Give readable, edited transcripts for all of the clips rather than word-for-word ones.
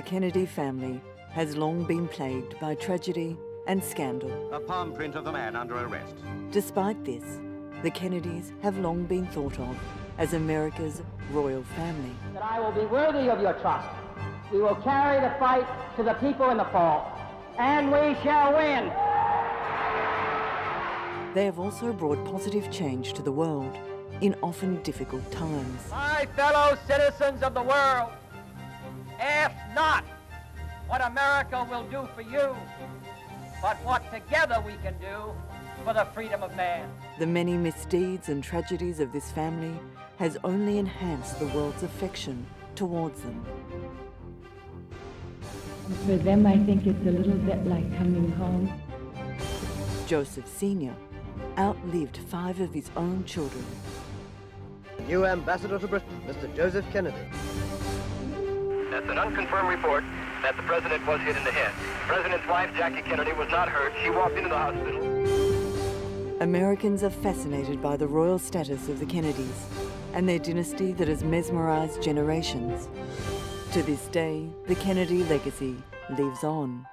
Kennedy family has long been plagued by tragedy and scandal. A palm print of the man under arrest. Despite this, the Kennedys have long been thought of as America's royal family. That I will be worthy of your trust. We will carry the fight to the people in the fall, and we shall win. They have also brought positive change to the world in often difficult times. My fellow citizens of the world, ask not what America will do for you, but what together we can do for the freedom of man. The many misdeeds and tragedies of this family has only enhanced the world's affection towards them. For them, I think it's a little bit like coming home. Joseph Sr. outlived 5 of his own children. New ambassador to Britain, Mr. Joseph Kennedy. That's an unconfirmed report that the president was hit in the head. The president's wife, Jackie Kennedy, was not hurt. She walked into the hospital. Americans are fascinated by the royal status of the Kennedys and their dynasty that has mesmerized generations. To this day, the Kennedy legacy lives on.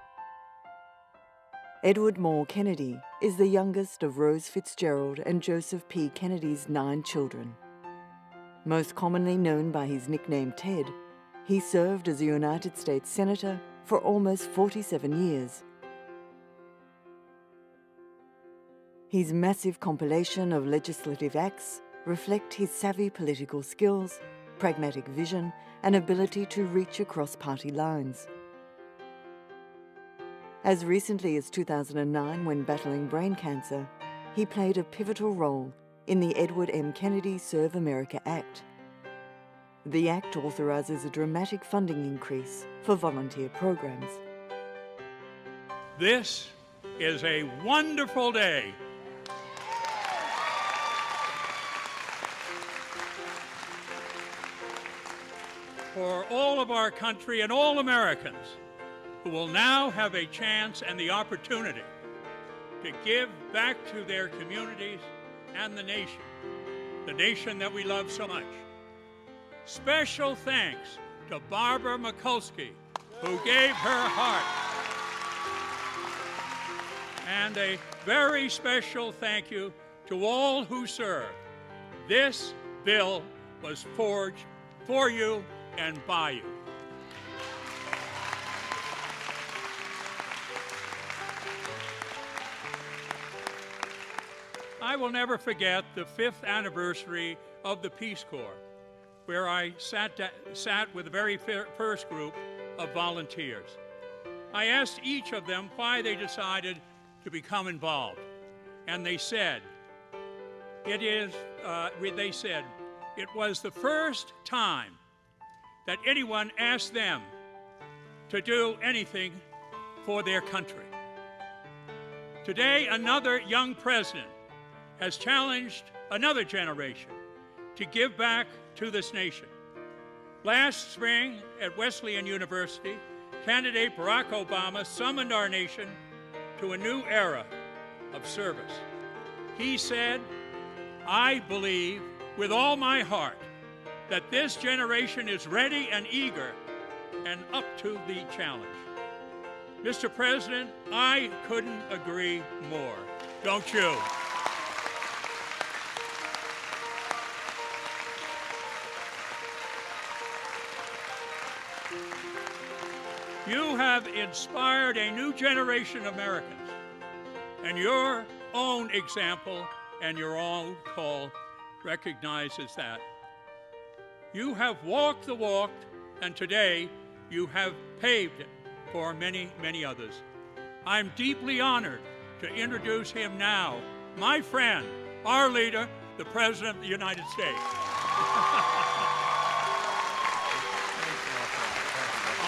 Edward Moore Kennedy is the youngest of Rose Fitzgerald and Joseph P. Kennedy's 9 children. Most commonly known by his nickname Ted, he served as a United States Senator for almost 47 years. His massive compilation of legislative acts reflect his savvy political skills, pragmatic vision, and ability to reach across party lines. As recently as 2009, when battling brain cancer, he played a pivotal role in the Edward M. Kennedy Serve America Act. The act authorizes a dramatic funding increase for volunteer programs. This is a wonderful day. For all of our country and all Americans who will now have a chance and the opportunity to give back to their communities and the nation that we love so much. Special thanks to Barbara Mikulski, who gave her heart. And a very special thank you to all who served. This bill was forged for you and by you. I will never forget the 5th anniversary of the Peace Corps, where I sat with the very first group of volunteers. I asked each of them why they decided to become involved, and they said, it was the first time that anyone asked them to do anything for their country. Today, another young president has challenged another generation to give back to this nation. Last spring at Wesleyan University, candidate Barack Obama summoned our nation to a new era of service. He said, "I believe with all my heart that this generation is ready and eager and up to the challenge." Mr. President, I couldn't agree more. Don't you? You have inspired a new generation of Americans, and your own example and your own call recognizes that. You have walked the walk, and today you have paved it for many, many others. I'm deeply honored to introduce him now, my friend, our leader, the President of the United States.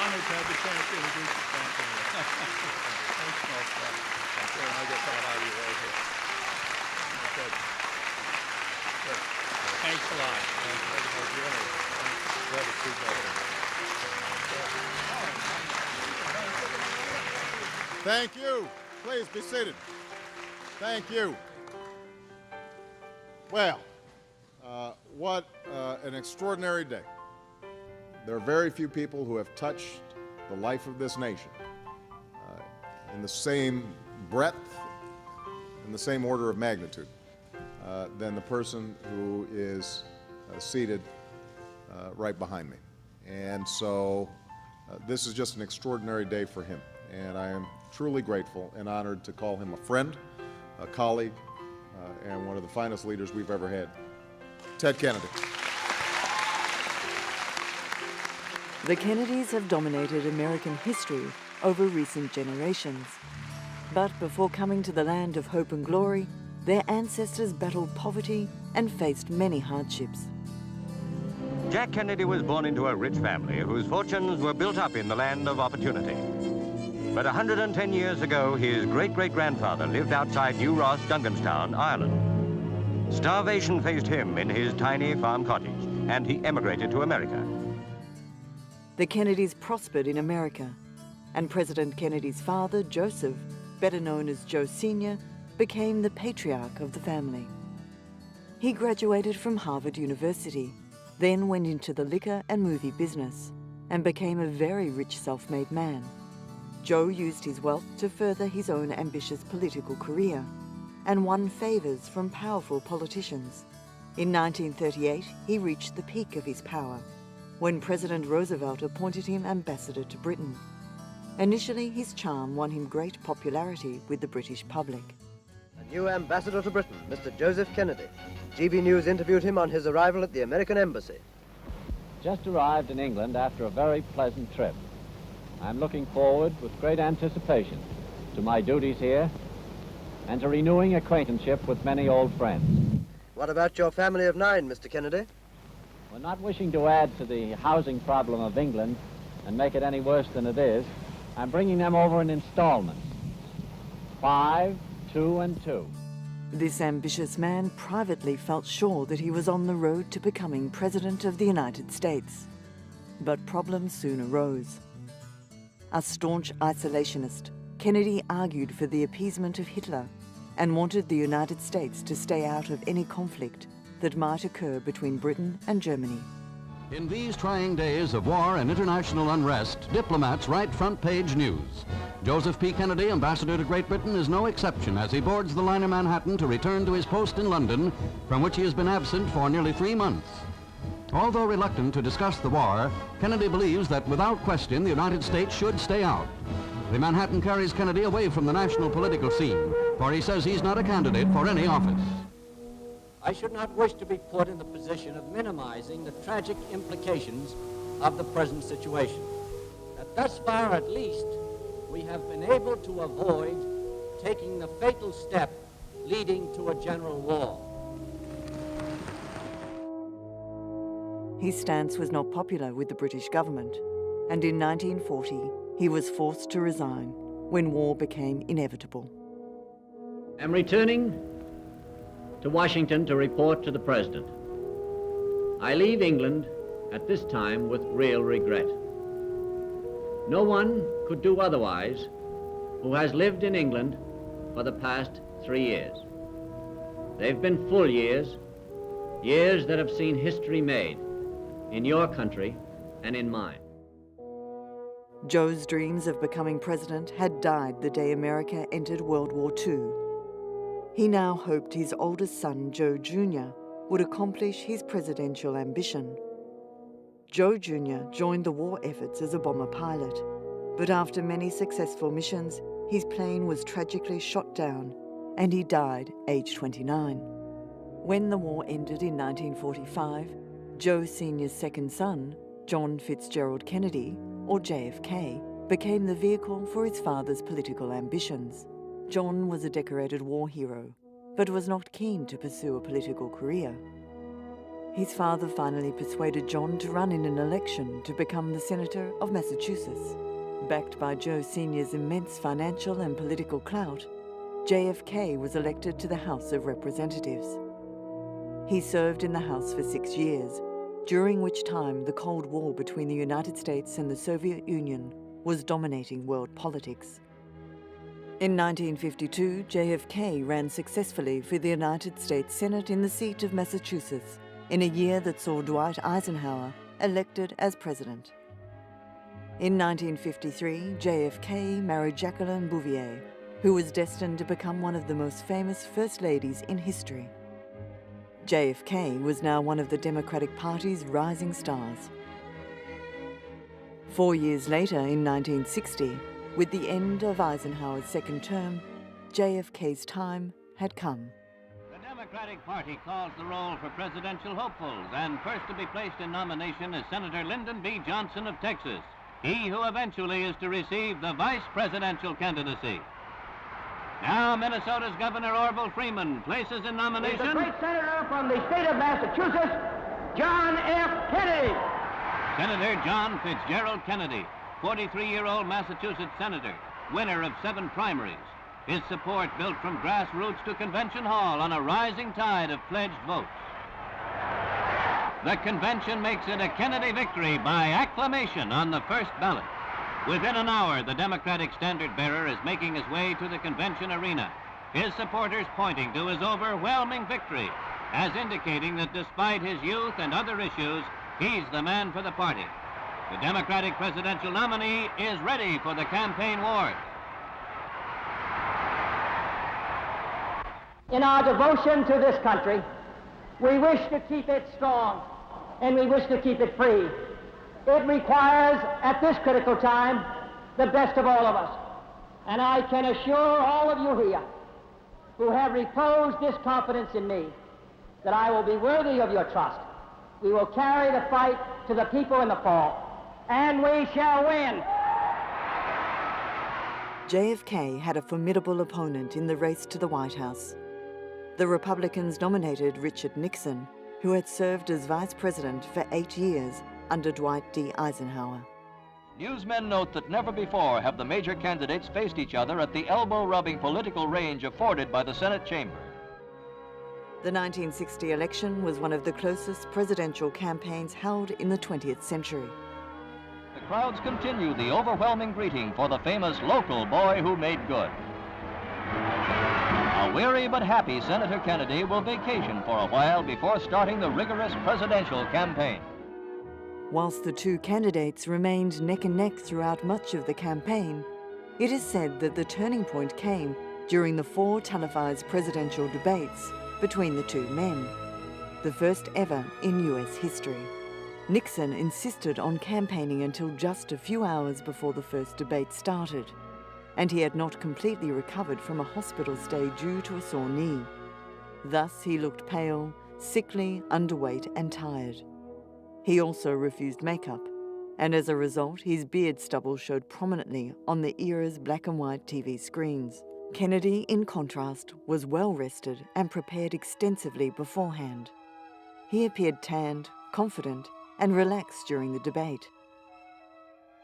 Honored to have the chance to introduce you. Thanks a lot. Thank you. Please be seated. Thank you. Well, what an extraordinary day. There are very few people who have touched the life of this nation in the same breadth, in the same order of magnitude than the person who is seated right behind me. And so this is just an extraordinary day for him, and I am truly grateful and honored to call him a friend, a colleague, and one of the finest leaders we've ever had, Ted Kennedy. The Kennedys have dominated American history over recent generations. But before coming to the land of hope and glory, their ancestors battled poverty and faced many hardships. Jack Kennedy was born into a rich family whose fortunes were built up in the land of opportunity. But 110 years ago, his great-great-grandfather lived outside New Ross, Duncanstown, Ireland. Starvation faced him in his tiny farm cottage, and he emigrated to America. The Kennedys prospered in America, and President Kennedy's father, Joseph, better known as Joe Sr., became the patriarch of the family. He graduated from Harvard University, then went into the liquor and movie business, and became a very rich self-made man. Joe used his wealth to further his own ambitious political career and won favors from powerful politicians. In 1938, he reached the peak of his power when President Roosevelt appointed him ambassador to Britain. Initially, his charm won him great popularity with the British public. A new ambassador to Britain, Mr. Joseph Kennedy. GB News interviewed him on his arrival at the American Embassy. Just arrived in England after a very pleasant trip. I'm looking forward with great anticipation to my duties here and to renewing acquaintanceship with many old friends. What about your family of 9, Mr. Kennedy? We're not wishing to add to the housing problem of England and make it any worse than it is. I'm bringing them over in installments. 5, 2, and 2. This ambitious man privately felt sure that he was on the road to becoming President of the United States. But problems soon arose. A staunch isolationist, Kennedy argued for the appeasement of Hitler and wanted the United States to stay out of any conflict that might occur between Britain and Germany. In these trying days of war and international unrest, diplomats write front-page news. Joseph P. Kennedy, ambassador to Great Britain, is no exception as he boards the liner Manhattan to return to his post in London, from which he has been absent for nearly 3 months. Although reluctant to discuss the war, Kennedy believes that without question the United States should stay out. The Manhattan carries Kennedy away from the national political scene, for he says he's not a candidate for any office. I should not wish to be put in the position of minimizing the tragic implications of the present situation. That thus far, at least, we have been able to avoid taking the fatal step leading to a general war. His stance was not popular with the British government, and in 1940 he was forced to resign when war became inevitable. I'm returning to Washington to report to the President. I leave England at this time with real regret. No one could do otherwise who has lived in England for the past 3 years. They've been full years, years that have seen history made in your country and in mine. Joe's dreams of becoming president had died the day America entered World War II. He now hoped his oldest son, Joe Jr., would accomplish his presidential ambition. Joe Jr. joined the war efforts as a bomber pilot, but after many successful missions, his plane was tragically shot down and he died aged 29. When the war ended in 1945, Joe Sr.'s second son, John Fitzgerald Kennedy, or JFK, became the vehicle for his father's political ambitions. John was a decorated war hero, but was not keen to pursue a political career. His father finally persuaded John to run in an election to become the Senator of Massachusetts. Backed by Joe Sr.'s immense financial and political clout, JFK was elected to the House of Representatives. He served in the House for 6 years, during which time the Cold War between the United States and the Soviet Union was dominating world politics. In 1952, JFK ran successfully for the United States Senate in the seat of Massachusetts in a year that saw Dwight Eisenhower elected as president. In 1953, JFK married Jacqueline Bouvier, who was destined to become one of the most famous First Ladies in history. JFK was now one of the Democratic Party's rising stars. 4 years later, in 1960, with the end of Eisenhower's second term, JFK's time had come. The Democratic Party calls the roll for presidential hopefuls, and first to be placed in nomination is Senator Lyndon B. Johnson of Texas, he who eventually is to receive the vice presidential candidacy. Now Minnesota's Governor Orville Freeman places in nomination the great senator from the state of Massachusetts, John F. Kennedy. Senator John Fitzgerald Kennedy, 43-year-old Massachusetts senator, winner of 7 primaries. His support built from grassroots to Convention Hall on a rising tide of pledged votes. The convention makes it a Kennedy victory by acclamation on the first ballot. Within an hour, the Democratic standard-bearer is making his way to the convention arena, his supporters pointing to his overwhelming victory, as indicating that despite his youth and other issues, he's the man for the party. The Democratic presidential nominee is ready for the campaign wars. In our devotion to this country, we wish to keep it strong, and we wish to keep it free. It requires, at this critical time, the best of all of us. And I can assure all of you here who have reposed this confidence in me that I will be worthy of your trust. We will carry the fight to the people in the fall, and we shall win. JFK had a formidable opponent in the race to the White House. The Republicans nominated Richard Nixon, who had served as vice president for 8 years under Dwight D. Eisenhower. Newsmen note that never before have the major candidates faced each other at the elbow-rubbing political range afforded by the Senate chamber. The 1960 election was one of the closest presidential campaigns held in the 20th century. The crowds continue the overwhelming greeting for the famous local boy who made good. A weary but happy Senator Kennedy will vacation for a while before starting the rigorous presidential campaign. Whilst the two candidates remained neck and neck throughout much of the campaign, it is said that the turning point came during the 4 televised presidential debates between the two men, the first ever in US history. Nixon insisted on campaigning until just a few hours before the first debate started, and he had not completely recovered from a hospital stay due to a sore knee. Thus he looked pale, sickly, underweight and tired. He also refused makeup, and as a result, his beard stubble showed prominently on the era's black and white TV screens. Kennedy, in contrast, was well rested and prepared extensively beforehand. He appeared tanned, confident, and relaxed during the debate.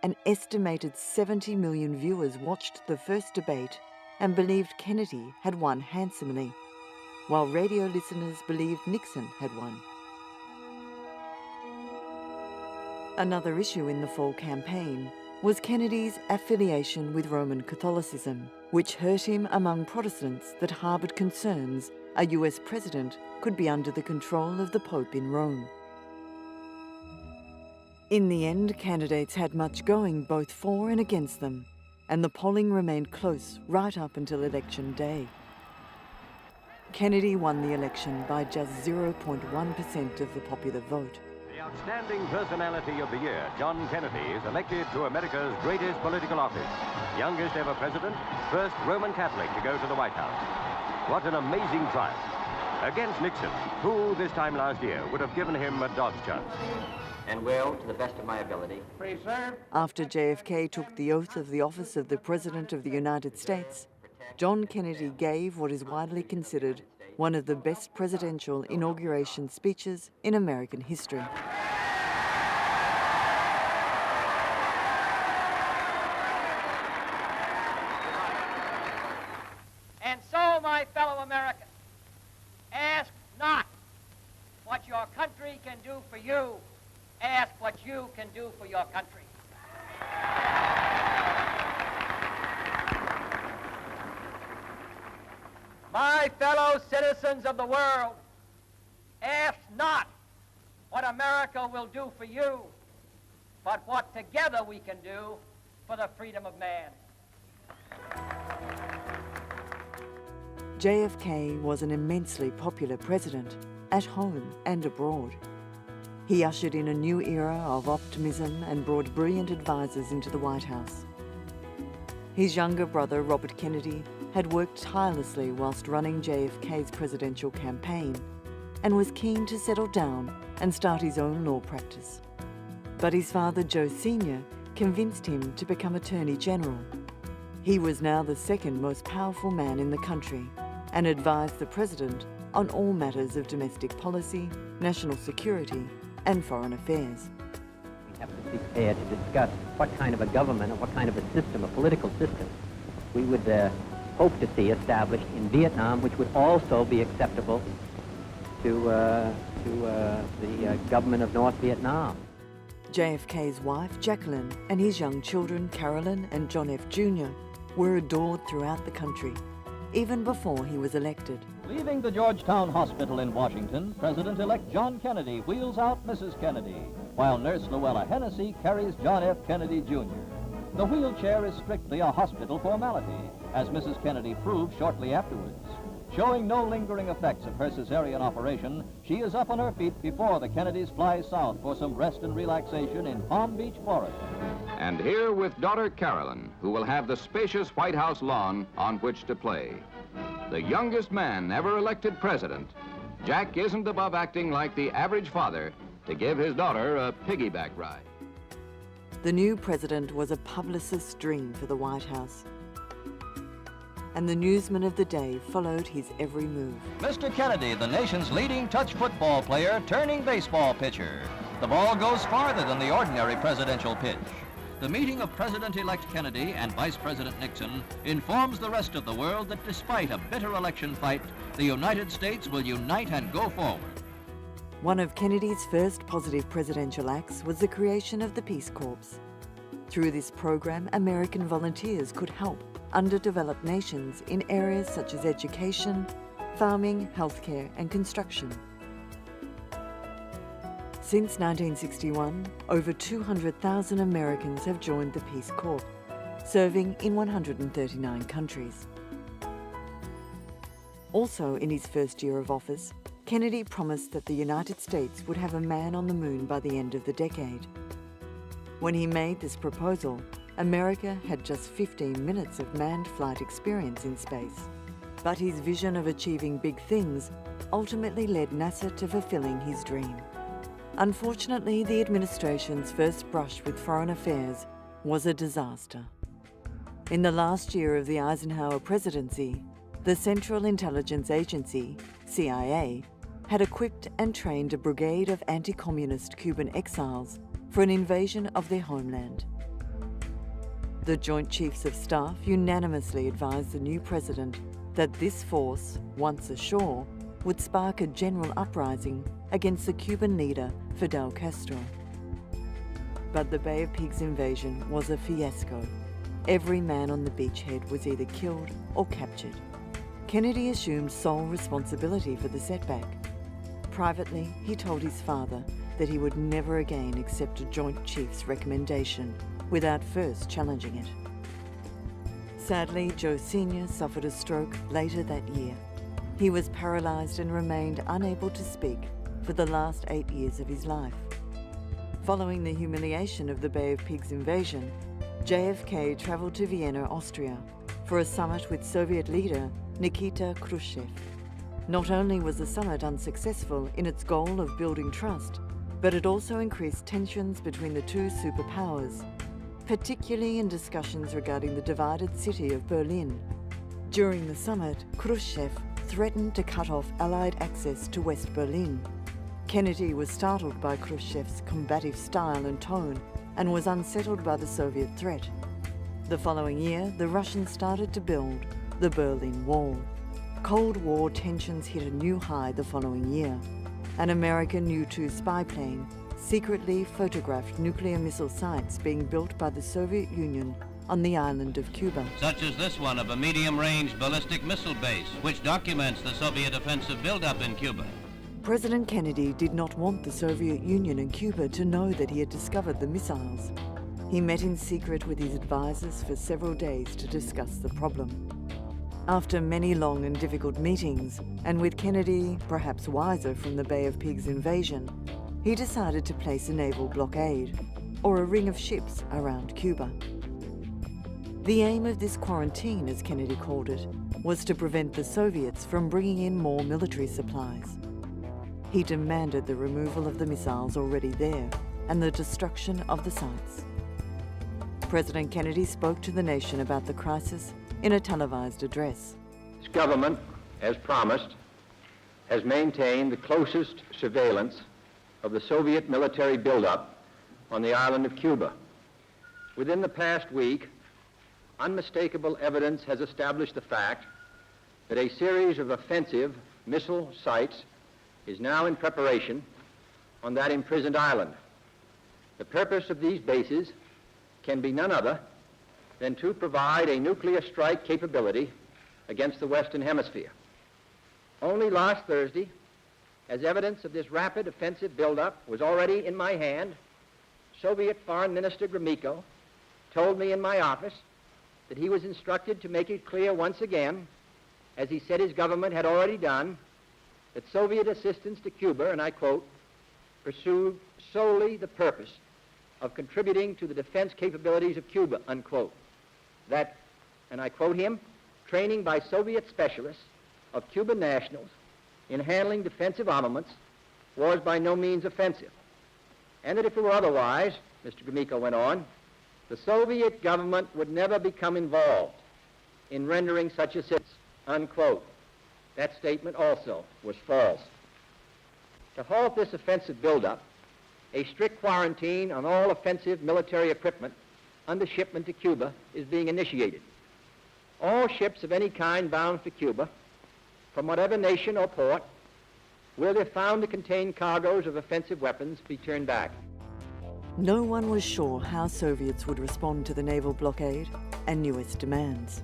An estimated 70 million viewers watched the first debate and believed Kennedy had won handsomely, while radio listeners believed Nixon had won. Another issue in the fall campaign was Kennedy's affiliation with Roman Catholicism, which hurt him among Protestants that harbored concerns a US president could be under the control of the Pope in Rome. In the end, candidates had much going both for and against them, and the polling remained close right up until Election Day. Kennedy won the election by just 0.1% of the popular vote. The outstanding personality of the year, John Kennedy, is elected to America's greatest political office. Youngest ever president, first Roman Catholic to go to the White House. What an amazing triumph. Against Nixon, who this time last year would have given him a dog's chance. And will, to the best of my ability, Preserve. After JFK took the oath of the office of the President of the United States, John Kennedy gave what is widely considered one of the best presidential inauguration speeches in American history. And so, my fellow Americans, ask not what your country can do for you. Ask what you can do for your country. My fellow citizens of the world, ask not what America will do for you, but what together we can do for the freedom of man. JFK was an immensely popular president, at home and abroad. He ushered in a new era of optimism and brought brilliant advisors into the White House. His younger brother, Robert Kennedy, had worked tirelessly whilst running JFK's presidential campaign and was keen to settle down and start his own law practice. But his father, Joe Sr., convinced him to become Attorney General. He was now the second most powerful man in the country and advised the president on all matters of domestic policy, national security, and foreign affairs. We have to be prepared to discuss what kind of a government or what kind of a system, a political system, we would hope to see established in Vietnam, which would also be acceptable to the government of North Vietnam. JFK's wife, Jacqueline, and his young children, Carolyn and John F. Jr., were adored throughout the country, even before he was elected. Leaving the Georgetown Hospital in Washington, President-elect John Kennedy wheels out Mrs. Kennedy, while Nurse Luella Hennessy carries John F. Kennedy, Jr. The wheelchair is strictly a hospital formality, as Mrs. Kennedy proved shortly afterwards. Showing no lingering effects of her cesarean operation, she is up on her feet before the Kennedys fly south for some rest and relaxation in Palm Beach, Florida. And here with daughter Carolyn, who will have the spacious White House lawn on which to play. The youngest man ever elected president, Jack isn't above acting like the average father to give his daughter a piggyback ride. The new president was a publicist's dream for the White House, and the newsmen of the day followed his every move. Mr. Kennedy, the nation's leading touch football player, turning baseball pitcher. The ball goes farther than the ordinary presidential pitch. The meeting of President-elect Kennedy and Vice President Nixon informs the rest of the world that despite a bitter election fight, the United States will unite and go forward. One of Kennedy's first positive presidential acts was the creation of the Peace Corps. Through this program, American volunteers could help underdeveloped nations in areas such as education, farming, healthcare, and construction. Since 1961, over 200,000 Americans have joined the Peace Corps, serving in 139 countries. Also, in his first year of office, Kennedy promised that the United States would have a man on the moon by the end of the decade. When he made this proposal, America had just 15 minutes of manned flight experience in space. But his vision of achieving big things ultimately led NASA to fulfilling his dream. Unfortunately, the administration's first brush with foreign affairs was a disaster. In the last year of the Eisenhower presidency, the Central Intelligence Agency, CIA, had equipped and trained a brigade of anti-communist Cuban exiles for an invasion of their homeland. The Joint Chiefs of Staff unanimously advised the new president that this force, once ashore, would spark a general uprising against the Cuban leader Fidel Castro. But the Bay of Pigs invasion was a fiasco. Every man on the beachhead was either killed or captured. Kennedy assumed sole responsibility for the setback. Privately, he told his father that he would never again accept a Joint Chiefs recommendation without first challenging it. Sadly, Joe Sr. suffered a stroke later that year. He was paralyzed and remained unable to speak for the last 8 years of his life. Following the humiliation of the Bay of Pigs invasion, JFK traveled to Vienna, Austria, for a summit with Soviet leader Nikita Khrushchev. Not only was the summit unsuccessful in its goal of building trust, but it also increased tensions between the two superpowers, particularly in discussions regarding the divided city of Berlin. During the summit, Khrushchev threatened to cut off Allied access to West Berlin. Kennedy was startled by Khrushchev's combative style and tone and was unsettled by the Soviet threat. The following year, the Russians started to build the Berlin Wall. Cold War tensions hit a new high the following year. An American U-2 spy plane secretly photographed nuclear missile sites being built by the Soviet Union on the island of Cuba. Such as this one of a medium-range ballistic missile base, which documents the Soviet offensive buildup in Cuba. President Kennedy did not want the Soviet Union and Cuba to know that he had discovered the missiles. He met in secret with his advisors for several days to discuss the problem. After many long and difficult meetings, and with Kennedy perhaps wiser from the Bay of Pigs invasion, he decided to place a naval blockade, or a ring of ships around Cuba. The aim of this quarantine, as Kennedy called it, was to prevent the Soviets from bringing in more military supplies. He demanded the removal of the missiles already there and the destruction of the sites. President Kennedy spoke to the nation about the crisis in a televised address. This government, as promised, has maintained the closest surveillance of the Soviet military buildup on the island of Cuba. Within the past week, unmistakable evidence has established the fact that a series of offensive missile sites is now in preparation on that imprisoned island. The purpose of these bases can be none other than to provide a nuclear strike capability against the Western Hemisphere. Only last Thursday, as evidence of this rapid offensive buildup was already in my hand, Soviet Foreign Minister Gromyko told me in my office that he was instructed to make it clear once again, as he said his government had already done, that Soviet assistance to Cuba, and I quote, pursued solely the purpose of contributing to the defense capabilities of Cuba, unquote. That, and I quote him, training by Soviet specialists of Cuban nationals in handling defensive armaments was by no means offensive. And that if it were otherwise, Mr. Gromyko went on, the Soviet government would never become involved in rendering such assistance, unquote. That statement also was false. To halt this offensive buildup, a strict quarantine on all offensive military equipment under shipment to Cuba is being initiated. All ships of any kind bound for Cuba, from whatever nation or port, will, if found to contain cargoes of offensive weapons, be turned back. No one was sure how Soviets would respond to the naval blockade and US demands.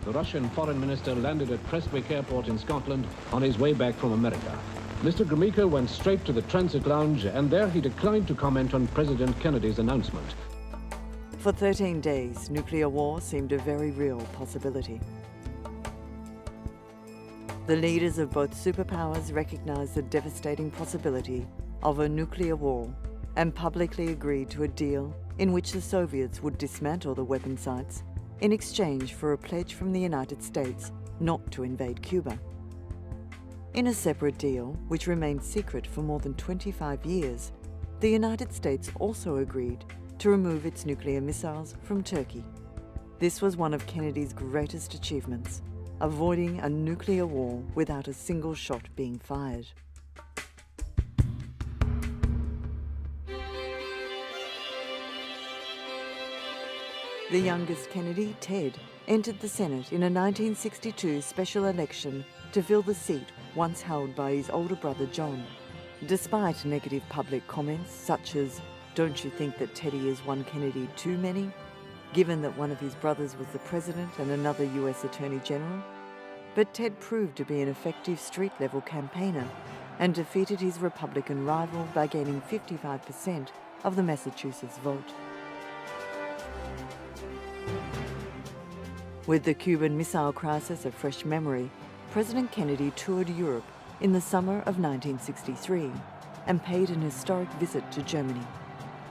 The Russian foreign minister landed at Prestwick Airport in Scotland on his way back from America. Mr. Gromyko went straight to the transit lounge, and there he declined to comment on President Kennedy's announcement. For 13 days, nuclear war seemed a very real possibility. The leaders of both superpowers recognized the devastating possibility of a nuclear war and publicly agreed to a deal in which the Soviets would dismantle the weapon sites in exchange for a pledge from the United States not to invade Cuba. In a separate deal, which remained secret for more than 25 years, the United States also agreed to remove its nuclear missiles from Turkey. This was one of Kennedy's greatest achievements, avoiding a nuclear war without a single shot being fired. The youngest Kennedy, Ted, entered the Senate in a 1962 special election to fill the seat once held by his older brother John. Despite negative public comments such as, "Don't you think that Teddy is one Kennedy too many?" given that one of his brothers was the president and another US Attorney General, but Ted proved to be an effective street-level campaigner and defeated his Republican rival by gaining 55% of the Massachusetts vote. With the Cuban Missile Crisis a fresh memory, President Kennedy toured Europe in the summer of 1963 and paid an historic visit to Germany.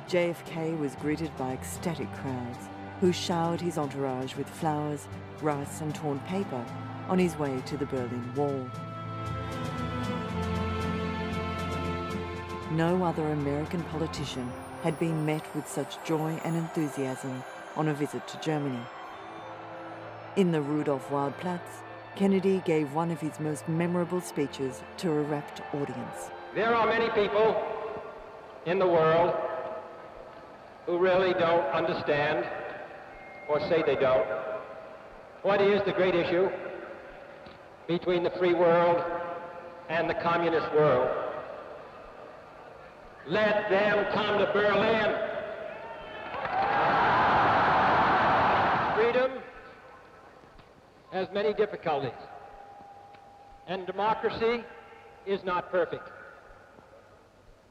JFK was greeted by ecstatic crowds who showered his entourage with flowers, rice and torn paper on his way to the Berlin Wall. No other American politician had been met with such joy and enthusiasm on a visit to Germany. In the Rudolf-Wildplatz, Kennedy gave one of his most memorable speeches to a rapt audience. There are many people in the world who really don't understand, or say they don't, what is the great issue between the free world and the communist world. Let them come to Berlin. Freedom has many difficulties, and democracy is not perfect.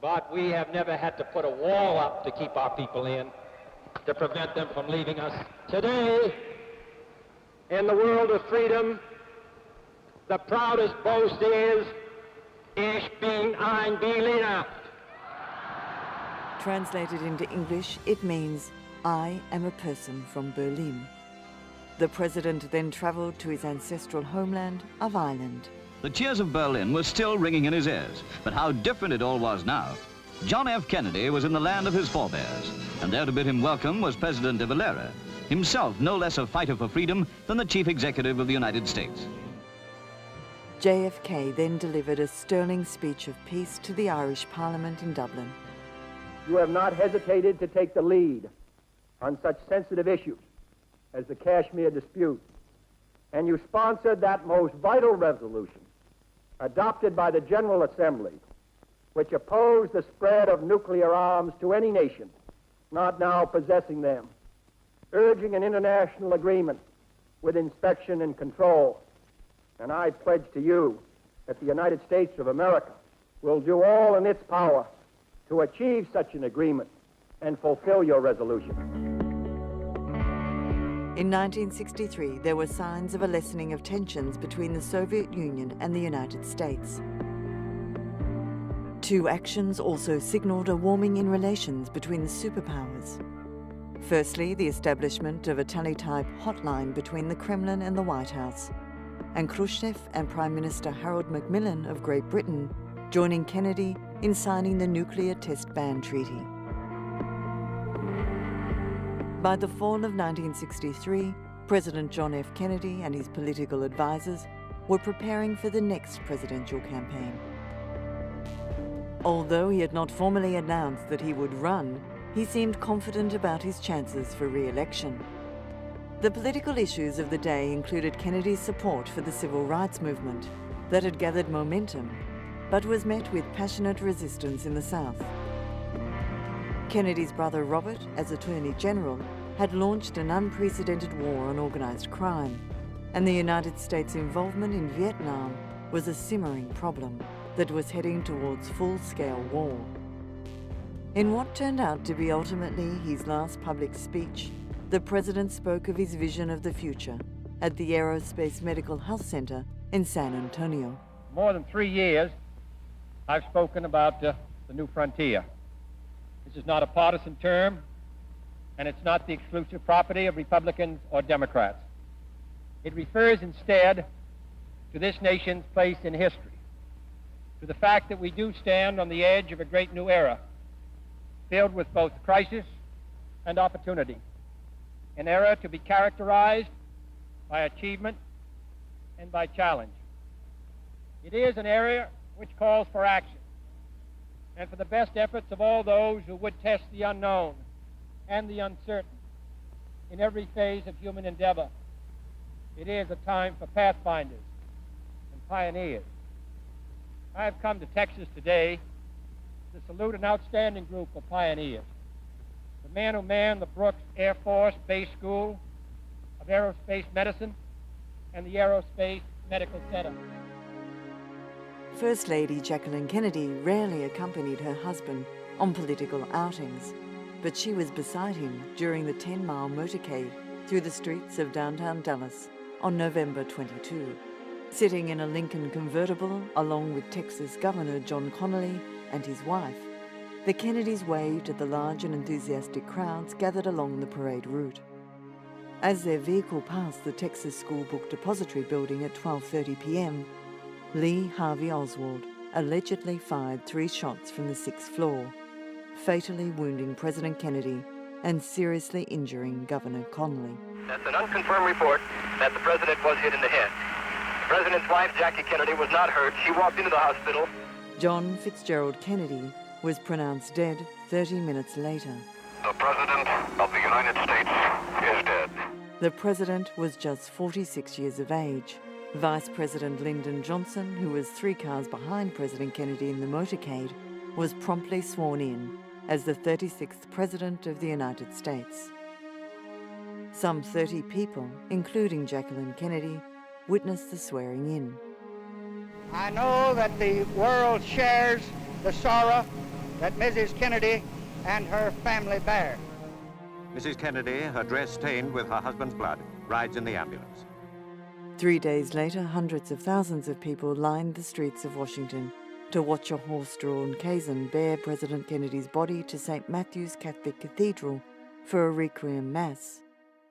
But we have never had to put a wall up to keep our people in, to prevent them from leaving us. Today, in the world of freedom, the proudest boast is, Ich bin ein Berliner. Translated into English, it means, I am a person from Berlin. The president then travelled to his ancestral homeland of Ireland. The cheers of Berlin were still ringing in his ears, but how different it all was now. John F. Kennedy was in the land of his forebears, and there to bid him welcome was President de Valera, himself no less a fighter for freedom than the chief executive of the United States. JFK then delivered a sterling speech of peace to the Irish Parliament in Dublin. You have not hesitated to take the lead on such sensitive issues as the Kashmir dispute, and you sponsored that most vital resolution adopted by the General Assembly, which opposed the spread of nuclear arms to any nation not now possessing them, urging an international agreement with inspection and control. And I pledge to you that the United States of America will do all in its power to achieve such an agreement and fulfill your resolution. In 1963, there were signs of a lessening of tensions between the Soviet Union and the United States. Two actions also signalled a warming in relations between the superpowers. Firstly, the establishment of a teletype hotline between the Kremlin and the White House, and Khrushchev and Prime Minister Harold Macmillan of Great Britain joining Kennedy in signing the Nuclear Test Ban Treaty. By the fall of 1963, President John F. Kennedy and his political advisors were preparing for the next presidential campaign. Although he had not formally announced that he would run, he seemed confident about his chances for re-election. The political issues of the day included Kennedy's support for the civil rights movement that had gathered momentum, but was met with passionate resistance in the South. Kennedy's brother Robert, as Attorney General, had launched an unprecedented war on organised crime, and the United States' involvement in Vietnam was a simmering problem that was heading towards full-scale war. In what turned out to be ultimately his last public speech, the President spoke of his vision of the future at the Aerospace Medical Health Center in San Antonio. More than 3 years, I've spoken about the new frontier. This is not a partisan term, and it's not the exclusive property of Republicans or Democrats. It refers instead to this nation's place in history, to the fact that we do stand on the edge of a great new era, filled with both crisis and opportunity, an era to be characterized by achievement and by challenge. It is an era which calls for action and for the best efforts of all those who would test the unknown and the uncertain in every phase of human endeavor. It is a time for pathfinders and pioneers. I have come to Texas today to salute an outstanding group of pioneers. The men who manned the Brooks Air Force Base School of Aerospace Medicine and the Aerospace Medical Center. First Lady Jacqueline Kennedy rarely accompanied her husband on political outings, but she was beside him during the 10-mile motorcade through the streets of downtown Dallas on November 22. Sitting in a Lincoln convertible along with Texas Governor John Connally and his wife, the Kennedys waved at the large and enthusiastic crowds gathered along the parade route. As their vehicle passed the Texas School Book Depository building at 12:30 p.m., Lee Harvey Oswald allegedly fired 3 shots from the 6th floor, fatally wounding President Kennedy and seriously injuring Governor Connally. That's an unconfirmed report that the president was hit in the head. The president's wife, Jackie Kennedy, was not hurt. She walked into the hospital. John Fitzgerald Kennedy was pronounced dead 30 minutes later. The President of the United States is dead. The president was just 46 years of age. Vice President Lyndon Johnson, who was 3 cars behind President Kennedy in the motorcade, was promptly sworn in as the 36th President of the United States. Some 30 people, including Jacqueline Kennedy, witnessed the swearing in. I know that the world shares the sorrow that Mrs. Kennedy and her family bear. Mrs. Kennedy, her dress stained with her husband's blood, rides in the ambulance. 3 days later, hundreds of thousands of people lined the streets of Washington to watch a horse-drawn caisson bear President Kennedy's body to St. Matthew's Catholic Cathedral for a requiem mass.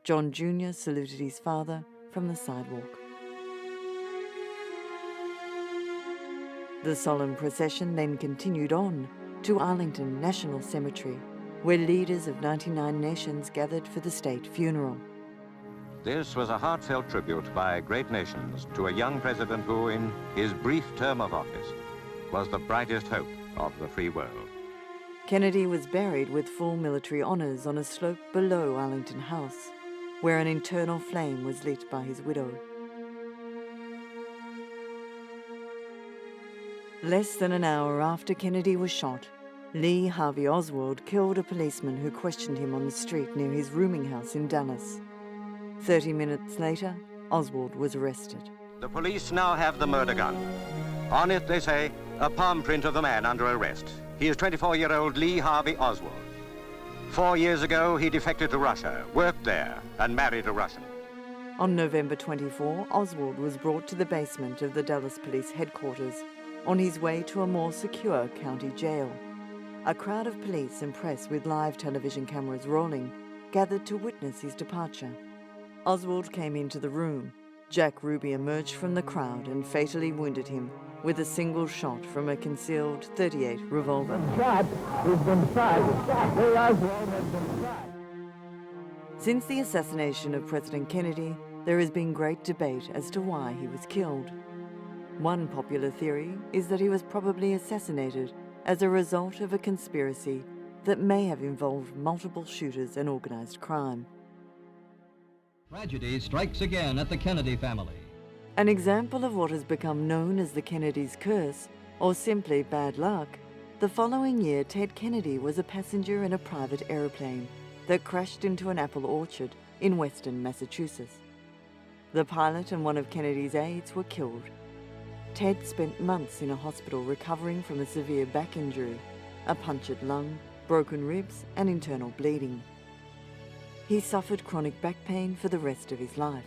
John Jr. saluted his father from the sidewalk. The solemn procession then continued on to Arlington National Cemetery, where leaders of 99 nations gathered for the state funeral. This was a heartfelt tribute by great nations to a young president who, in his brief term of office, was the brightest hope of the free world. Kennedy was buried with full military honors on a slope below Arlington House, where an internal flame was lit by his widow. Less than an hour after Kennedy was shot, Lee Harvey Oswald killed a policeman who questioned him on the street near his rooming house in Dallas. 30 minutes later, Oswald was arrested. The police now have the murder gun. On it, they say, a palm print of the man under arrest. He is 24-year-old Lee Harvey Oswald. 4 years ago, he defected to Russia, worked there, and married a Russian. On November 24, Oswald was brought to the basement of the Dallas Police headquarters on his way to a more secure county jail. A crowd of police and press with live television cameras rolling gathered to witness his departure. Oswald came into the room. Jack Ruby emerged from the crowd and fatally wounded him with a single shot from a concealed .38 revolver. Shot has been shot. Lee Oswald has been shot. Since the assassination of President Kennedy, there has been great debate as to why he was killed. One popular theory is that he was probably assassinated as a result of a conspiracy that may have involved multiple shooters and organized crime. Tragedy strikes again at the Kennedy family. An example of what has become known as the Kennedy's curse, or simply bad luck, the following year Ted Kennedy was a passenger in a private airplane that crashed into an apple orchard in western Massachusetts. The pilot and one of Kennedy's aides were killed. Ted spent months in a hospital recovering from a severe back injury, a punctured lung, broken ribs, and internal bleeding. He suffered chronic back pain for the rest of his life.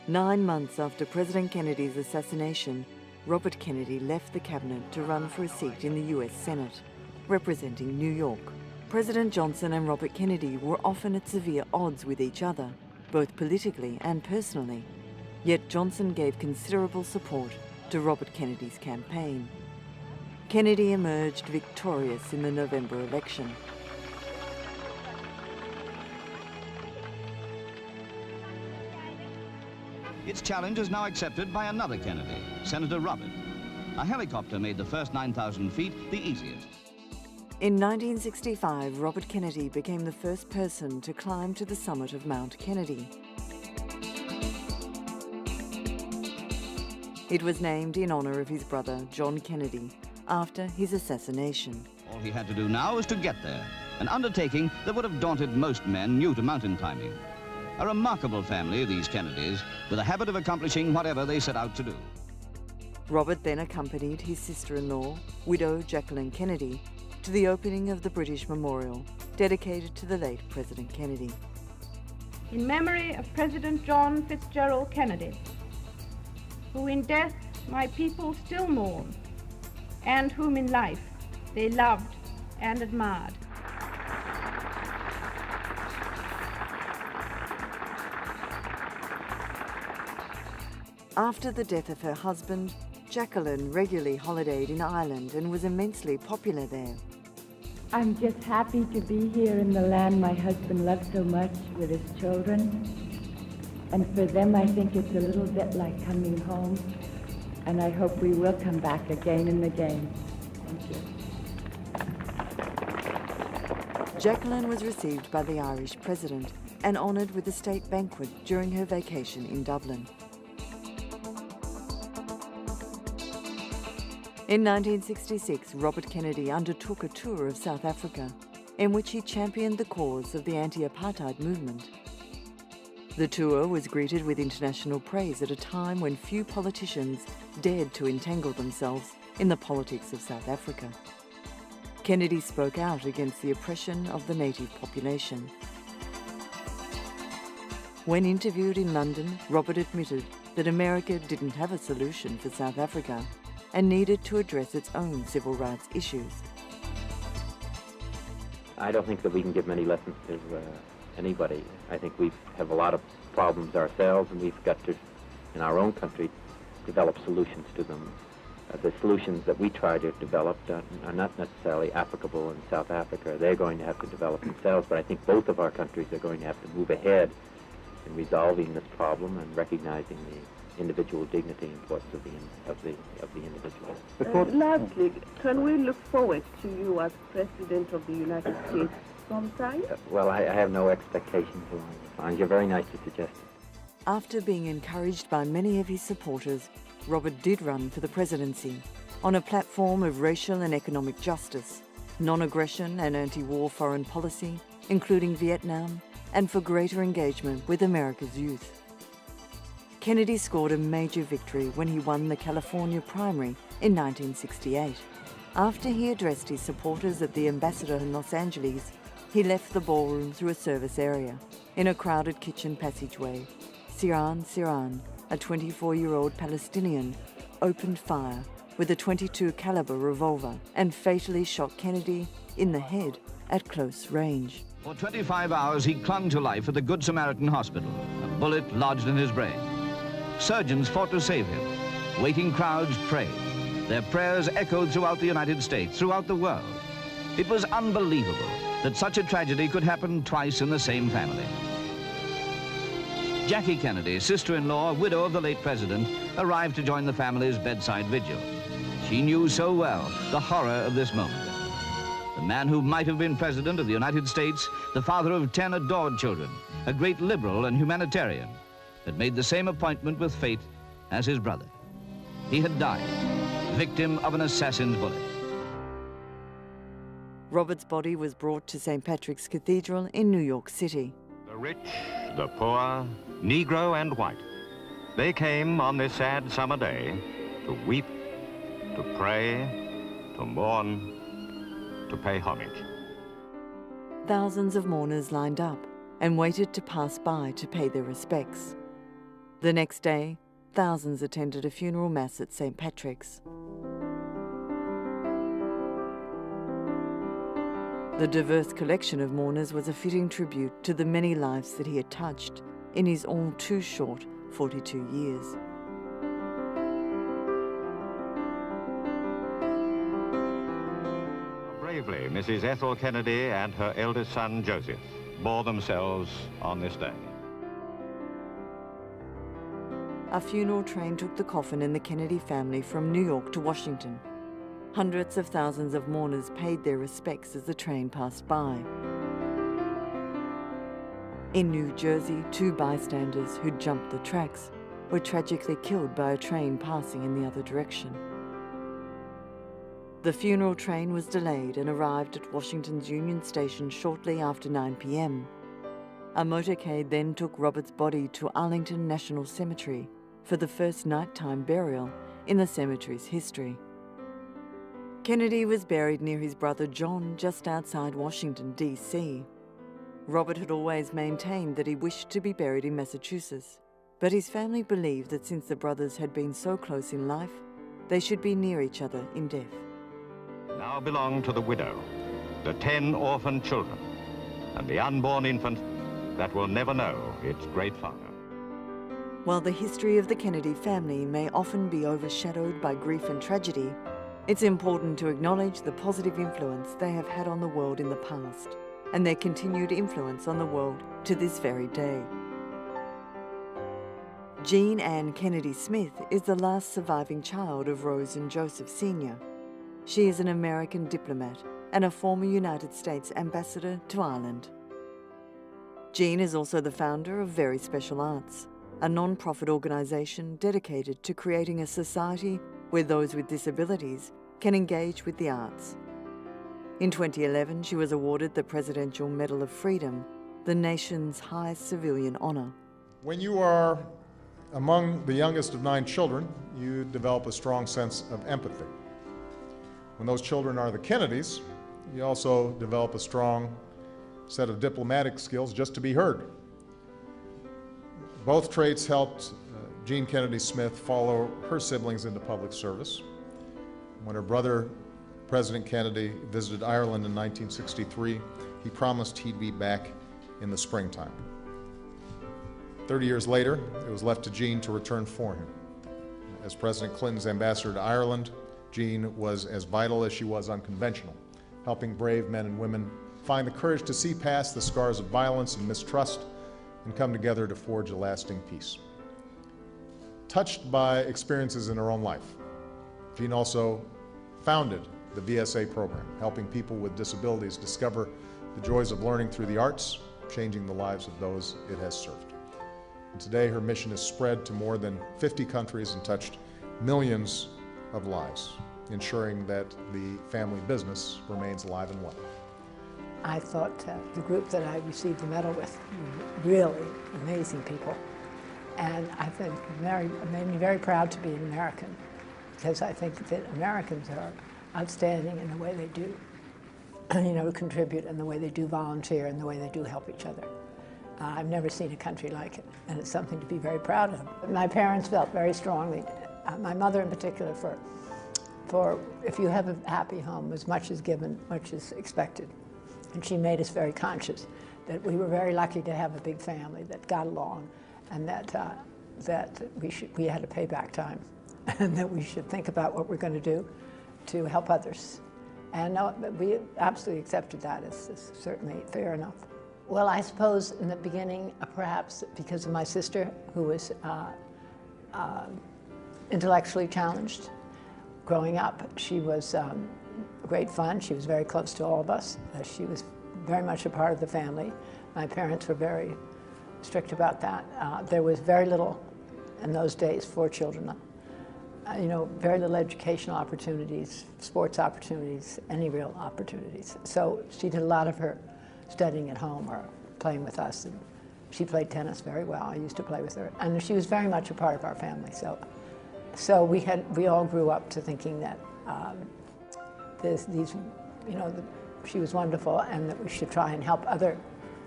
9 months after President Kennedy's assassination, Robert Kennedy left the cabinet to run for a seat in the U.S. Senate, representing New York. President Johnson and Robert Kennedy were often at severe odds with each other, both politically and personally. Yet Johnson gave considerable support to Robert Kennedy's campaign. Kennedy emerged victorious in the November election. Its challenge is now accepted by another Kennedy, Senator Robert. A helicopter made the first 9,000 feet the easiest. In 1965, Robert Kennedy became the first person to climb to the summit of Mount Kennedy. It was named in honor of his brother, John Kennedy, after his assassination. All he had to do now was to get there, an undertaking that would have daunted most men new to mountain climbing. A remarkable family, these Kennedys, with a habit of accomplishing whatever they set out to do. Robert then accompanied his sister-in-law, widow Jacqueline Kennedy, to the opening of the British Memorial, dedicated to the late President Kennedy. In memory of President John Fitzgerald Kennedy, who in death my people still mourn, and whom in life they loved and admired. After the death of her husband, Jacqueline regularly holidayed in Ireland and was immensely popular there. I'm just happy to be here in the land my husband loved so much with his children. And for them, I think it's a little bit like coming home. And I hope we will come back again and again. Thank you. Jacqueline was received by the Irish president and honoured with a state banquet during her vacation in Dublin. In 1966, Robert Kennedy undertook a tour of South Africa in which he championed the cause of the anti-apartheid movement. The tour was greeted with international praise at a time when few politicians dared to entangle themselves in the politics of South Africa. Kennedy spoke out against the oppression of the native population. When interviewed in London, Robert admitted that America didn't have a solution for South Africa and needed to address its own civil rights issues. I don't think that we can give many lessons to anybody. I think we have a lot of problems ourselves, and we've got to, in our own country, develop solutions to them. The solutions that we try to develop are not necessarily applicable in South Africa. They're going to have to develop themselves, but I think both of our countries are going to have to move ahead in resolving this problem and recognizing the individual dignity and importance of the individual. Lastly, can we look forward to you as President of the United States sometime? Well, I have no expectations along the lines. You're very nice to suggest it. After being encouraged by many of his supporters, Robert did run for the presidency on a platform of racial and economic justice, non-aggression and anti-war foreign policy, including Vietnam, and for greater engagement with America's youth. Kennedy scored a major victory when he won the California primary in 1968. After he addressed his supporters at the Ambassador in Los Angeles, he left the ballroom through a service area. In a crowded kitchen passageway, Sirhan Sirhan, a 24-year-old Palestinian, opened fire with a .22 caliber revolver and fatally shot Kennedy in the head at close range. For 25 hours, he clung to life at the Good Samaritan Hospital, a bullet lodged in his brain. Surgeons fought to save him. Waiting crowds prayed. Their prayers echoed throughout the United States, throughout the world. It was unbelievable that such a tragedy could happen twice in the same family. Jackie Kennedy, sister-in-law, widow of the late president, arrived to join the family's bedside vigil. She knew so well the horror of this moment. The man who might have been president of the United States, the father of 10 adored children, a great liberal and humanitarian, had made the same appointment with fate as his brother. He had died, victim of an assassin's bullet. Robert's body was brought to St. Patrick's Cathedral in New York City. The rich, the poor, Negro and white, they came on this sad summer day to weep, to pray, to mourn, to pay homage. Thousands of mourners lined up and waited to pass by to pay their respects. The next day, thousands attended a funeral mass at St. Patrick's. The diverse collection of mourners was a fitting tribute to the many lives that he had touched in his all too short 42 years. Bravely, Mrs. Ethel Kennedy and her eldest son, Joseph, bore themselves on this day. A funeral train took the coffin and the Kennedy family from New York to Washington. Hundreds of thousands of mourners paid their respects as the train passed by. In New Jersey, 2 bystanders who'd jumped the tracks were tragically killed by a train passing in the other direction. The funeral train was delayed and arrived at Washington's Union Station shortly after 9 p.m. A motorcade then took Robert's body to Arlington National Cemetery for the first nighttime burial in the cemetery's history. Kennedy was buried near his brother John just outside Washington, D.C. Robert had always maintained that he wished to be buried in Massachusetts, but his family believed that since the brothers had been so close in life, they should be near each other in death. Now belonged to the widow, the 10 orphan children, and the unborn infant that will never know its great father. While the history of the Kennedy family may often be overshadowed by grief and tragedy, it's important to acknowledge the positive influence they have had on the world in the past and their continued influence on the world to this very day. Jean Ann Kennedy Smith is the last surviving child of Rose and Joseph Sr. She is an American diplomat and a former United States ambassador to Ireland. Jean is also the founder of Very Special Arts, a non-profit organisation dedicated to creating a society where those with disabilities can engage with the arts. In 2011, she was awarded the Presidential Medal of Freedom, the nation's highest civilian honour. When you are among the youngest of 9 children, you develop a strong sense of empathy. When those children are the Kennedys, you also develop a strong set of diplomatic skills just to be heard. Both traits helped Jean Kennedy Smith follow her siblings into public service. When her brother, President Kennedy, visited Ireland in 1963, he promised he'd be back in the springtime. 30 years later, it was left to Jean to return for him. As President Clinton's ambassador to Ireland, Jean was as vital as she was unconventional, helping brave men and women find the courage to see past the scars of violence and mistrust and come together to forge a lasting peace. Touched by experiences in her own life, Jean also founded the VSA program, helping people with disabilities discover the joys of learning through the arts, changing the lives of those it has served. And today her mission has spread to more than 50 countries and touched millions of lives, ensuring that the family business remains alive and well. I thought the group that I received the medal with were really amazing people. And I think it made me very proud to be an American, because I think that Americans are outstanding in the way they do, contribute, and the way they do volunteer, and the way they do help each other. I've never seen a country like it, and it's something to be very proud of. My parents felt very strongly, my mother in particular, for if you have a happy home, as much is given, much is expected. And she made us very conscious that we were very lucky to have a big family that got along, and that we had a payback time, and that we should think about what we're going to do to help others. And we absolutely accepted that as certainly fair enough. Well, I suppose in the beginning, perhaps because of my sister, who was intellectually challenged. Growing up, she was great fun. She was very close to all of us. She was very much a part of the family. My parents were very strict about that. There was very little in those days for children. Very little educational opportunities, sports opportunities, any real opportunities. So she did a lot of her studying at home or playing with us. And she played tennis very well. I used to play with her. And she was very much a part of our family. So we all grew up to thinking that she was wonderful, and that we should try and help other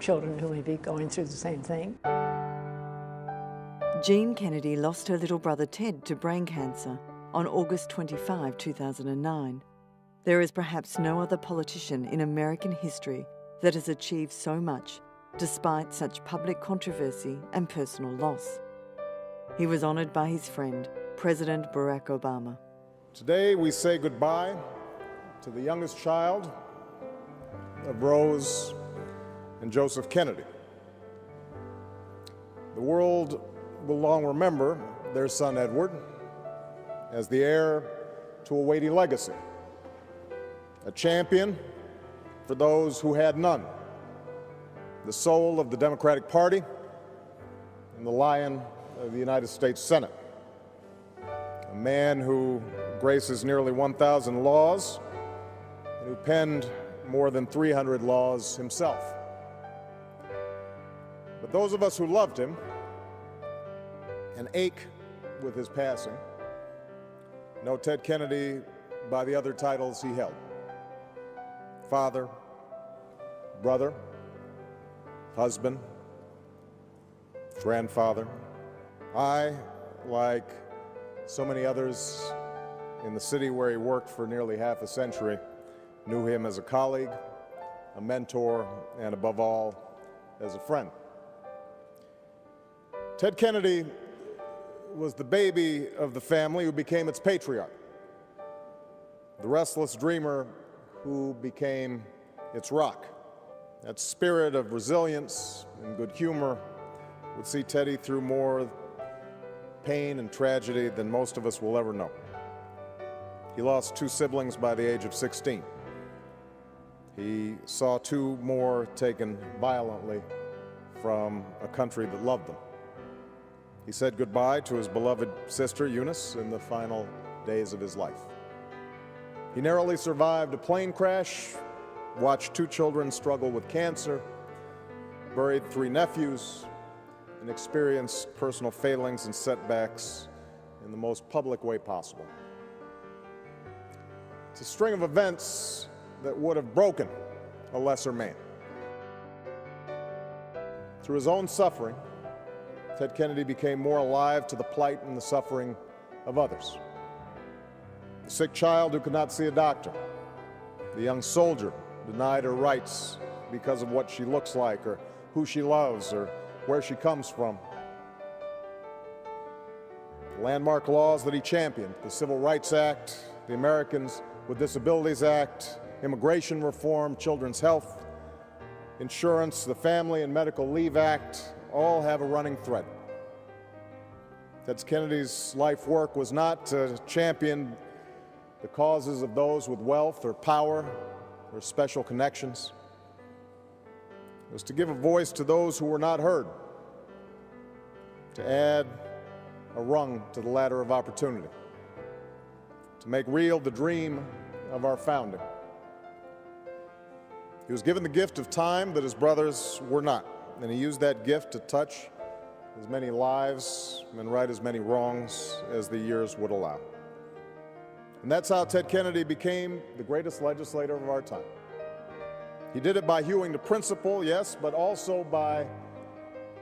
children who may be going through the same thing. Jean Kennedy lost her little brother Ted to brain cancer on August 25, 2009. There is perhaps no other politician in American history that has achieved so much despite such public controversy and personal loss. He was honoured by his friend, President Barack Obama. Today we say goodbye to the youngest child of Rose and Joseph Kennedy. The world will long remember their son Edward as the heir to a weighty legacy, a champion for those who had none, the soul of the Democratic Party and the lion of the United States Senate, a man who graces nearly 1,000 laws and who penned more than 300 laws himself. But those of us who loved him and ache with his passing know Ted Kennedy by the other titles he held: father, brother, husband, grandfather. I, like so many others in the city where he worked for nearly half a century, knew him as a colleague, a mentor, and above all, as a friend. Ted Kennedy was the baby of the family who became its patriarch, the restless dreamer who became its rock. That spirit of resilience and good humor would see Teddy through more pain and tragedy than most of us will ever know. He lost 2 siblings by the age of 16. He saw 2 more taken violently from a country that loved them. He said goodbye to his beloved sister, Eunice, in the final days of his life. He narrowly survived a plane crash, watched 2 children struggle with cancer, buried 3 nephews, and experience personal failings and setbacks in the most public way possible. It's a string of events that would have broken a lesser man. Through his own suffering, Ted Kennedy became more alive to the plight and the suffering of others. The sick child who could not see a doctor, the young soldier denied her rights because of what she looks like or who she loves or where she comes from. The landmark laws that he championed, the Civil Rights Act, the Americans with Disabilities Act, immigration reform, children's health, insurance, the Family and Medical Leave Act, all have a running thread. Ted Kennedy's life work was not to champion the causes of those with wealth or power or special connections. It was to give a voice to those who were not heard, to add a rung to the ladder of opportunity, to make real the dream of our founding. He was given the gift of time that his brothers were not, and he used that gift to touch as many lives and right as many wrongs as the years would allow. And that's how Ted Kennedy became the greatest legislator of our time. He did it by hewing to principle, yes, but also by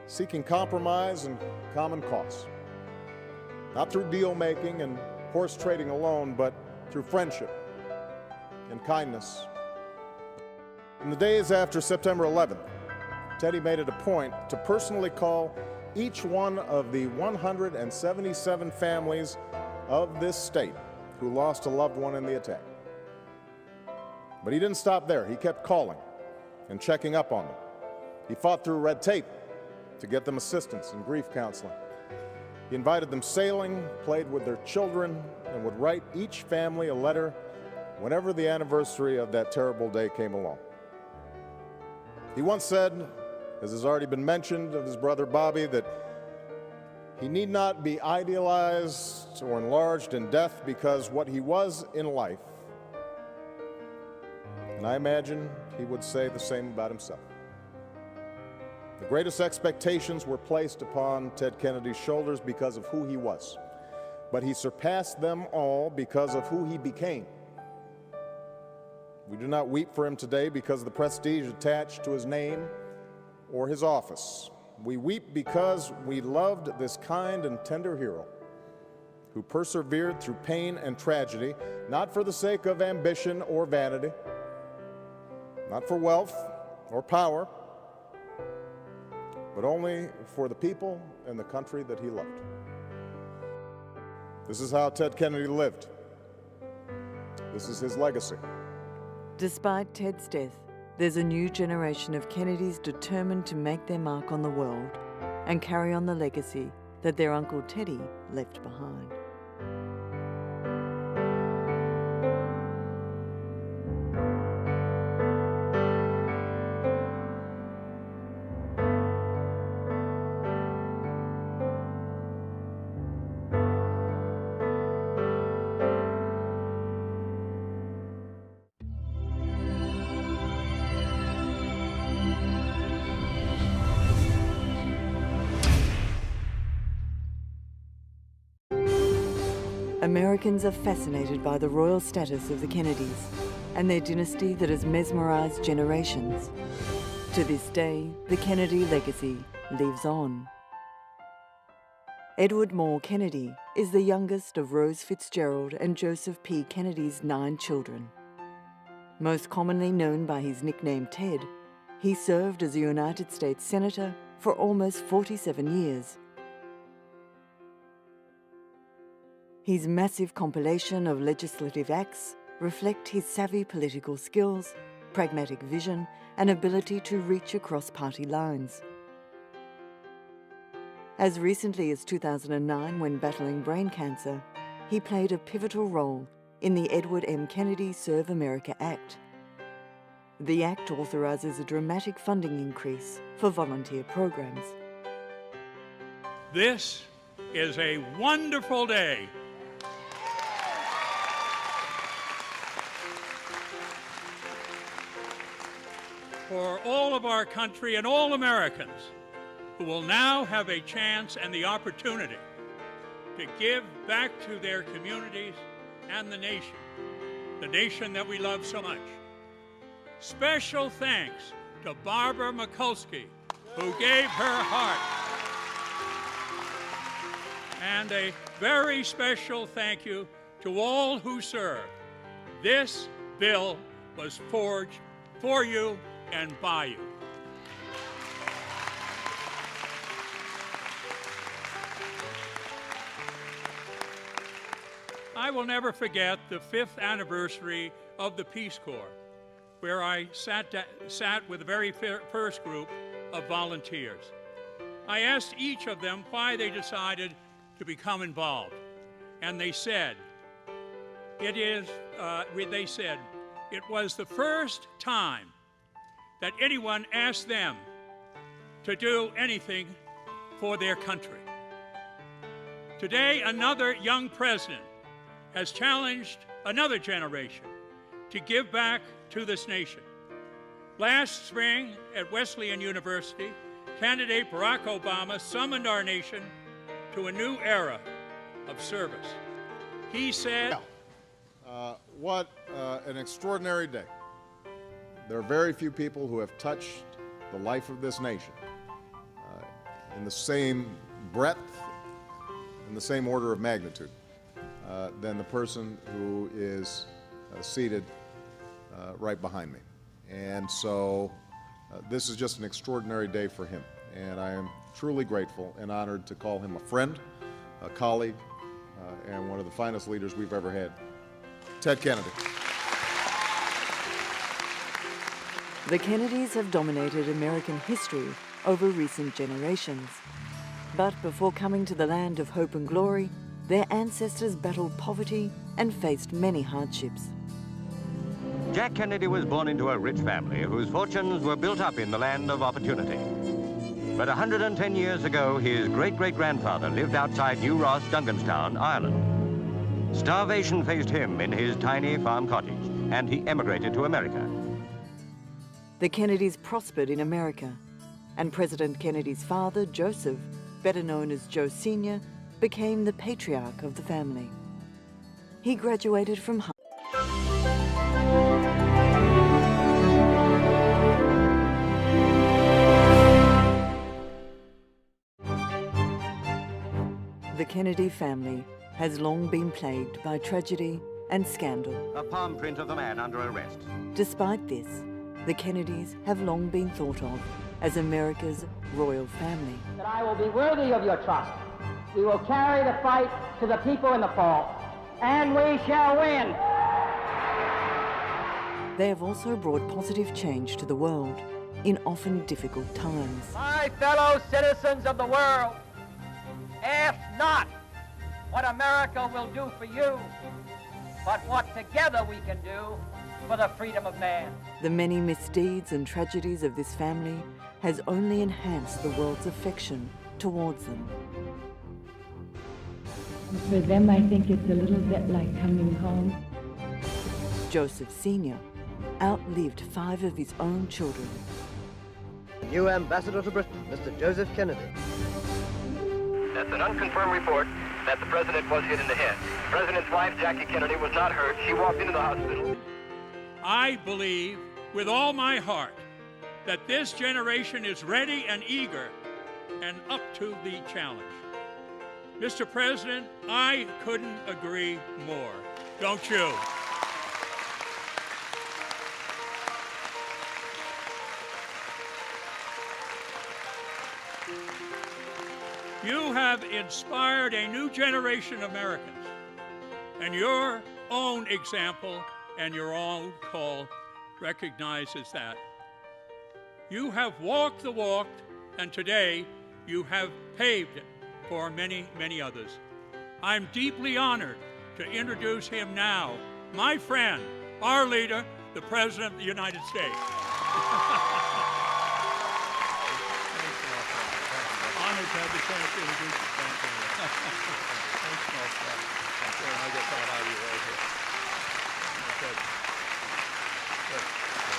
seeking compromise and common cause. Not through deal-making and horse trading alone, but through friendship and kindness. In the days after September 11th, Teddy made it a point to personally call each one of the 177 families of this state who lost a loved one in the attack. But he didn't stop there. He kept calling and checking up on them. He fought through red tape to get them assistance and grief counseling. He invited them sailing, played with their children, and would write each family a letter whenever the anniversary of that terrible day came along. He once said, as has already been mentioned of his brother Bobby, that he need not be idealized or enlarged in death because what he was in life. And I imagine he would say the same about himself. The greatest expectations were placed upon Ted Kennedy's shoulders because of who he was, but he surpassed them all because of who he became. We do not weep for him today because of the prestige attached to his name or his office. We weep because we loved this kind and tender hero who persevered through pain and tragedy, not for the sake of ambition or vanity, not for wealth or power, but only for the people and the country that he loved. This is how Ted Kennedy lived. This is his legacy. Despite Ted's death, there's a new generation of Kennedys determined to make their mark on the world and carry on the legacy that their Uncle Teddy left behind. Americans are fascinated by the royal status of the Kennedys and their dynasty that has mesmerized generations. To this day, the Kennedy legacy lives on. Edward Moore Kennedy is the youngest of Rose Fitzgerald and Joseph P. Kennedy's 9 children. Most commonly known by his nickname Ted, he served as a United States Senator for almost 47 years. His massive compilation of legislative acts reflect his savvy political skills, pragmatic vision, and ability to reach across party lines. As recently as 2009, when battling brain cancer, he played a pivotal role in the Edward M. Kennedy Serve America Act. The act authorizes a dramatic funding increase for volunteer programs. This is a wonderful day. For all of our country and all Americans who will now have a chance and the opportunity to give back to their communities and the nation that we love so much. Special thanks to Barbara Mikulski, who gave her heart. And a very special thank you to all who served. This bill was forged for you and by you. I will never forget the 5th anniversary of the Peace Corps, where I sat with the very first group of volunteers. I asked each of them why they decided to become involved, and they said, it was the first time that anyone asked them to do anything for their country. Today, another young president has challenged another generation to give back to this nation. Last spring at Wesleyan University, candidate Barack Obama summoned our nation to a new era of service. He said, what an extraordinary day. There are very few people who have touched the life of this nation in the same breadth, in the same order of magnitude than the person who is seated right behind me. And so this is just an extraordinary day for him. And I am truly grateful and honored to call him a friend, a colleague, and one of the finest leaders we've ever had, Ted Kennedy. The Kennedys have dominated American history over recent generations. But before coming to the land of hope and glory, their ancestors battled poverty and faced many hardships. Jack Kennedy was born into a rich family whose fortunes were built up in the land of opportunity. But 110 years ago, his great-great-grandfather lived outside New Ross, Duncanstown, Ireland. Starvation faced him in his tiny farm cottage, and he emigrated to America. The Kennedys prospered in America, and President Kennedy's father, Joseph, better known as Joe Sr., became the patriarch of the family. He graduated from The Kennedy family has long been plagued by tragedy and scandal. A palm print of the man under arrest. Despite this, the Kennedys have long been thought of as America's royal family. That I will be worthy of your trust. We will carry the fight to the people in the fall, and we shall win. They have also brought positive change to the world in often difficult times. My fellow citizens of the world, ask not what America will do for you, but what together we can do for the freedom of man. The many misdeeds and tragedies of this family has only enhanced the world's affection towards them. For them, I think it's a little bit like coming home. Joseph Sr. outlived 5 of his own children. New ambassador to Britain, Mr. Joseph Kennedy. That's an unconfirmed report that the president was hit in the head. The president's wife, Jackie Kennedy, was not hurt. She walked into the hospital. I believe with all my heart that this generation is ready and eager and up to the challenge. Mr. President, I couldn't agree more. Don't you? You have inspired a new generation of Americans, and your own example and your own call recognizes that. You have walked the walk, and today you have paved it for many, many others. I'm deeply honored to introduce him now, my friend, our leader, the President of the United States. Honored to have the chance to introduce you. Thanks, Mark. I get that out of you right here. Good. Good.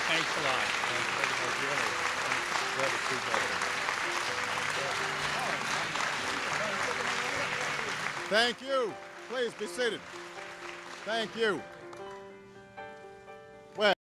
Thanks a lot. Glad to see you. Thank you. Please be seated. Thank you.